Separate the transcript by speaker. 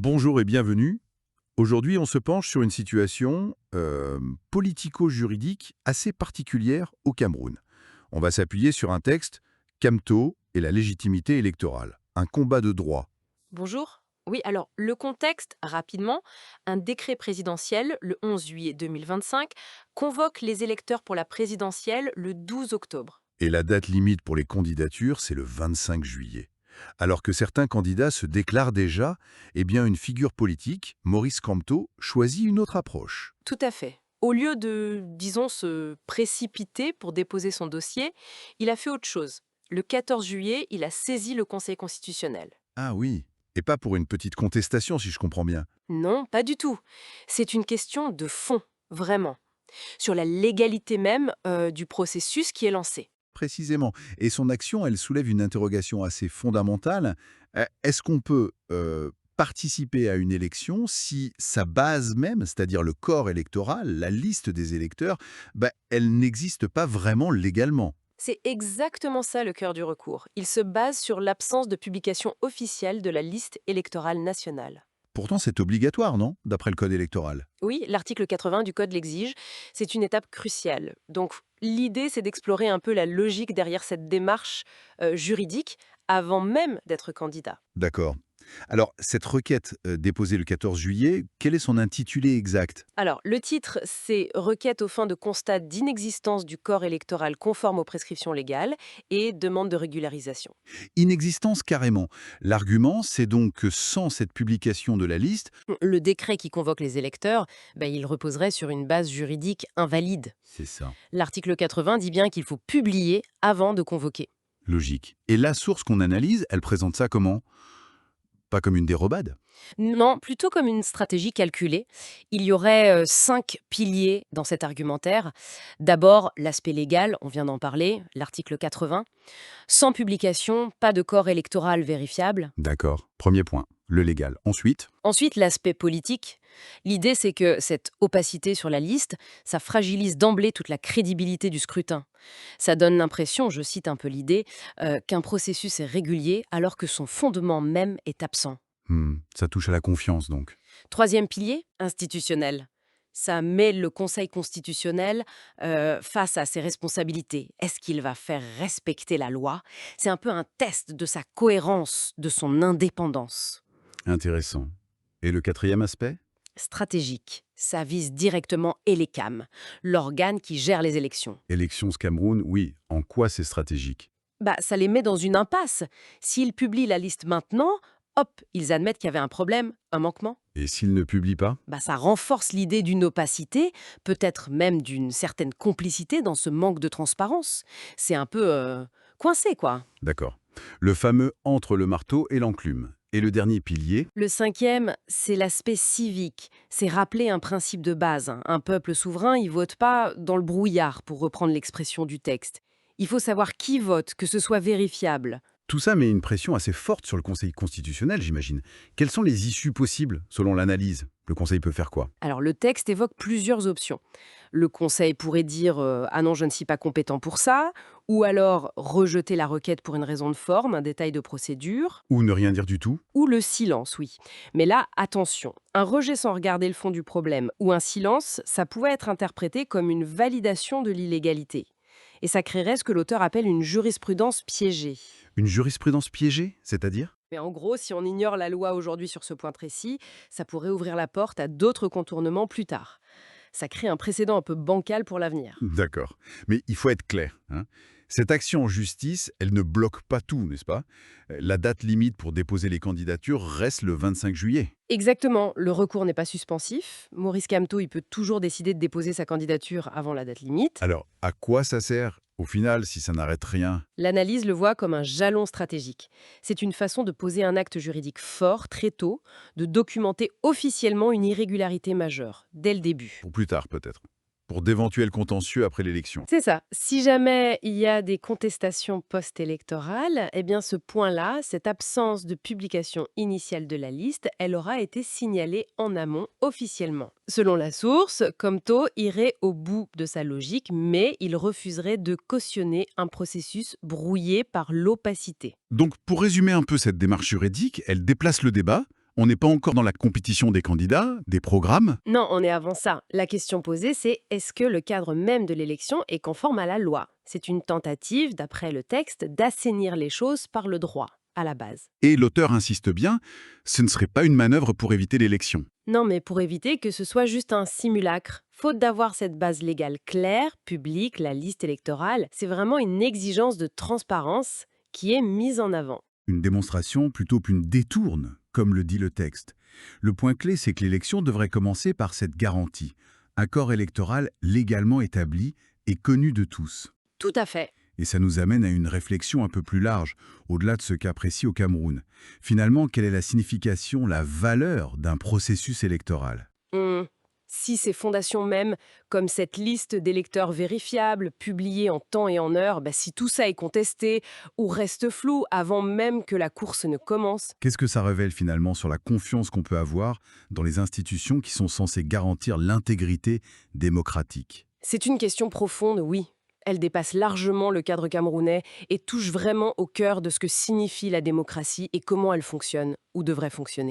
Speaker 1: Bonjour et bienvenue. Aujourd'hui, on se penche sur une situation politico-juridique assez particulière au Cameroun. On va s'appuyer sur un texte, Camto et la légitimité électorale, un combat de droit.
Speaker 2: Bonjour. Oui, alors le contexte, rapidement, un décret présidentiel le 11 juillet 2025 convoque les électeurs pour la présidentielle le 12 octobre.
Speaker 1: Et la date limite pour les candidatures, c'est le 25 juillet. Alors que certains candidats se déclarent déjà, eh bien une figure politique, Maurice Kamto, choisit une autre approche.
Speaker 2: Tout à fait. Au lieu de, disons, se précipiter pour déposer son dossier, il a fait autre chose. Le 14 juillet, il a saisi le Conseil constitutionnel.
Speaker 1: Ah oui, et pas pour une petite contestation si je comprends bien.
Speaker 2: Non, pas du tout. C'est une question de fond, vraiment, sur la légalité même du processus qui est lancé.
Speaker 1: Précisément. Et son action, elle soulève une interrogation assez fondamentale. Est-ce qu'on peut participer à une élection si sa base même, c'est-à-dire le corps électoral, la liste des électeurs, elle n'existe pas vraiment légalement?
Speaker 2: C'est exactement ça le cœur du recours. Il se base sur l'absence de publication officielle de la liste électorale nationale.
Speaker 1: Pourtant, c'est obligatoire, non? D'après le code électoral.
Speaker 2: Oui, l'article 80 du Code l'exige. C'est une étape cruciale. Donc, l'idée, c'est d'explorer un peu la logique derrière cette démarche juridique avant même d'être candidat.
Speaker 1: D'accord. Alors, cette requête déposée le 14 juillet, quel est son intitulé exact?
Speaker 2: Alors, le titre, c'est Requête aux fins de constat d'inexistence du corps électoral conforme aux prescriptions légales et demande de régularisation.
Speaker 1: Inexistence carrément. L'argument, c'est donc que sans cette publication de la liste,
Speaker 2: Le décret qui convoque les électeurs, il reposerait sur une base juridique invalide.
Speaker 1: c'est ça.
Speaker 2: L'article 80 dit bien qu'il faut publier avant de convoquer.
Speaker 1: Logique. Et la source qu'on analyse, elle présente ça comment? Pas comme une dérobade?
Speaker 2: Non, plutôt comme une stratégie calculée. Il y aurait 5 piliers dans cet argumentaire. D'abord, l'aspect légal, on vient d'en parler, l'article 80. Sans publication, pas de corps électoral vérifiable.
Speaker 1: D'accord. Premier point, le légal. Ensuite,
Speaker 2: Ensuite, l'aspect politique. L'idée, c'est que cette opacité sur la liste, ça fragilise d'emblée toute la crédibilité du scrutin. Ça donne l'impression, je cite un peu l'idée, qu'un processus est régulier alors que son fondement même est absent.
Speaker 1: ça touche à la confiance donc.
Speaker 2: Troisième pilier, institutionnel. Ça met le Conseil constitutionnel face à ses responsabilités. Est-ce qu'il va faire respecter la loi? C'est un peu un test de sa cohérence, de son indépendance.
Speaker 1: Intéressant. Et le quatrième aspect?
Speaker 2: Stratégique. Ça vise directement ELECAM, l'organe qui gère les élections.
Speaker 1: Élections Cameroun, oui. En quoi c'est stratégique?
Speaker 2: Ça les met dans une impasse. S'ils publient la liste maintenant, hop, ils admettent qu'il y avait un problème, un manquement.
Speaker 1: Et s'il ne publie pas?
Speaker 2: Ça renforce l'idée d'une opacité, peut-être même d'une certaine complicité dans ce manque de transparence. C'est un peu coincé, quoi.
Speaker 1: D'accord. Le fameux entre le marteau et l'enclume. Et le dernier pilier?
Speaker 2: Le cinquième, c'est l'aspect civique. C'est rappeler un principe de base. Un peuple souverain, il vote pas dans le brouillard, pour reprendre l'expression du texte. Il faut savoir qui vote, que ce soit vérifiable.
Speaker 1: Tout ça met une pression assez forte sur le Conseil constitutionnel, j'imagine. Quelles sont les issues possibles, selon l'analyse? Le Conseil peut faire quoi?
Speaker 2: Alors, le texte évoque plusieurs options. Le Conseil pourrait dire Ah non, je ne suis pas compétent pour ça », ou alors rejeter la requête pour une raison de forme, un détail de procédure,
Speaker 1: Ou ne rien dire du tout?
Speaker 2: ou le silence, oui. Mais là, attention, un rejet sans regarder le fond du problème ou un silence, ça pouvait être interprété comme une validation de l'illégalité. Et ça créerait ce que l'auteur appelle une jurisprudence piégée.
Speaker 1: Une jurisprudence piégée, c'est-à-dire?
Speaker 2: Mais en gros, si on ignore la loi aujourd'hui sur ce point précis, ça pourrait ouvrir la porte à d'autres contournements plus tard. Ça crée un précédent un peu bancal pour l'avenir.
Speaker 1: D'accord. Mais il faut être clair, hein. Cette action en justice, elle ne bloque pas tout, n'est-ce pas? La date limite pour déposer les candidatures reste le 25 juillet.
Speaker 2: Exactement, le recours n'est pas suspensif. Maurice Kamto, il peut toujours décider de déposer sa candidature avant la date limite.
Speaker 1: Alors, à quoi ça sert, au final, si ça n'arrête rien?
Speaker 2: L'analyse le voit comme un jalon stratégique. C'est une façon de poser un acte juridique fort très tôt, de documenter officiellement une irrégularité majeure, dès le début.
Speaker 1: Pour plus tard, peut-être. Pour d'éventuels contentieux après l'élection.
Speaker 2: C'est ça. Si jamais il y a des contestations post-électorales, eh bien ce point-là, cette absence de publication initiale de la liste, elle aura été signalée en amont officiellement. Selon la source, Comto irait au bout de sa logique, mais il refuserait de cautionner un processus brouillé par l'opacité.
Speaker 1: Donc, pour résumer un peu cette démarche juridique, elle déplace le débat On n'est pas encore dans la compétition des candidats, des programmes?
Speaker 2: Non, on est avant ça. La question posée, c'est est-ce que le cadre même de l'élection est conforme à la loi? C'est une tentative, d'après le texte, d'assainir les choses par le droit, à la base.
Speaker 1: Et l'auteur insiste bien, ce ne serait pas une manœuvre pour éviter l'élection.
Speaker 2: Non, mais pour éviter que ce soit juste un simulacre. Faute d'avoir cette base légale claire, publique, la liste électorale, c'est vraiment une exigence de transparence qui est mise en avant.
Speaker 1: Une démonstration plutôt qu'une détourne, comme le dit le texte. Le point clé, c'est que l'élection devrait commencer par cette garantie. Un corps électoral légalement établi et connu de tous.
Speaker 2: Tout à fait.
Speaker 1: Et ça nous amène à une réflexion un peu plus large, au-delà de ce cas précis au Cameroun. Finalement, quelle est la signification, la valeur d'un processus électoral?
Speaker 2: Hmm. Si ces fondations même, comme cette liste d'électeurs vérifiables, publiée en temps et en heure, si tout ça est contesté ou reste flou avant même que la course ne commence,
Speaker 1: Qu'est-ce que ça révèle finalement sur la confiance qu'on peut avoir dans les institutions qui sont censées garantir l'intégrité démocratique?
Speaker 2: c'est une question profonde, oui. Elle dépasse largement le cadre camerounais et touche vraiment au cœur de ce que signifie la démocratie et comment elle fonctionne ou devrait fonctionner.